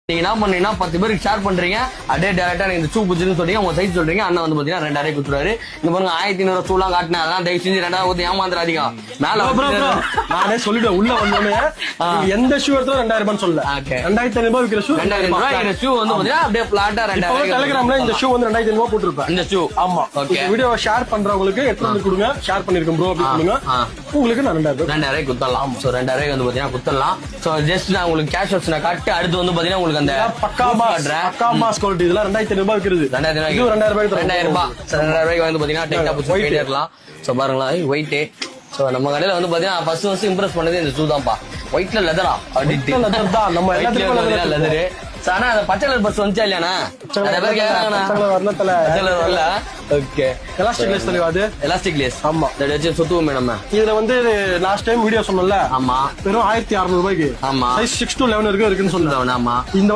நீங்க என்ன பண்ணீங்கன்னா 10 பேருக்கு ஷேர் பண்றீங்க, அப்படியே டேரக்டா இந்த ஷூ பிடிச்சுன்னு சொல்றீங்க, உங்க சைஸ் சொல்றீங்க, அண்ணன் வந்து பாத்தீங்கன்னா 2000 கொடுத்துருவாரு. இங்க பாருங்க 1500 ஷூலாம் காட்டினா அதெல்லாம் தயவு செஞ்சு 2000 ஏமாந்துடாதீங்க. மேல நானே சொல்லிடுவேன் உள்ள வந்தோடனே எந்த ஷூ எடுத்தாலும் 2000 ரூபாய் சொல்ல. 2500 ரூபாய் விற்கிற ஷூ 2000 ரூபாய். இந்த ஷூ வந்து பாத்தீங்கன்னா அப்படியே பிளாட்டா 2000. டெலிகிராம்ல இந்த ஷூ வந்து 2500 ரூபாய் போட்டுருப்பேன். இந்த ஷூ ஆமா. ஓகே. வீடியோவை ஷேர் பண்றவங்களுக்கு எடுத்து வந்து கொடுங்க. ஷேர் பண்ணிருக்கேன் ப்ரோ அப்படி சொல்லுங்க. உங்களுக்கு நான் 2000 குத்தலாம். சோ 2000 வந்து பாத்தீங்கன்னா குத்தலாம். சோ ஜஸ்ட் நான் உங்களுக்கு கேஷ் ஆப்ஷனை காட்டி அடுத்து வந்து பாத்தீங்கன்னா உங்களுக்கு அந்த பக்கா மாஸ் குவாலிட்டி இதெல்லாம் 2500 ரூபாய் விற்கிறது. 2000 ரூபாய்க்கு வந்து பாத்தீங்கன்னா டைட்டா புடிச்சு போயிட்டே இருக்கலாம். சோ பாருங்களா வெயிட். சோ நம்ம கடையில வந்து பாத்தீங்கன்னா ஃபர்ஸ்ட் இம்ப்ரெஸ் பண்ணது இந்த ஷூ தான்ப்பா. ஒயிட்ல லெதரா அப்படிட்டு லெதர் தான் நம்ம எல்லாத்துலயும் லெதர். ஆனா அந்த பச்சை கலர் பஸ் வந்துச்சா இல்லையாண்ணா? வரல. ஓகே. எலாஸ்டிக் லேஸ் தலைவா அது. Elastic lace. ஆமா. வச்சு சுத்துவோமே நம்ம. இதுல வந்து லாஸ்ட் டைம் வீடியோ சொன்னல. ஆமா. வெறும் 1600 ரூபாய்க்கு. ஆமா. சைஸ் 6 to 11 வரைக்கும் இருக்குன்னு சொன்னேன். ஆமா. இந்த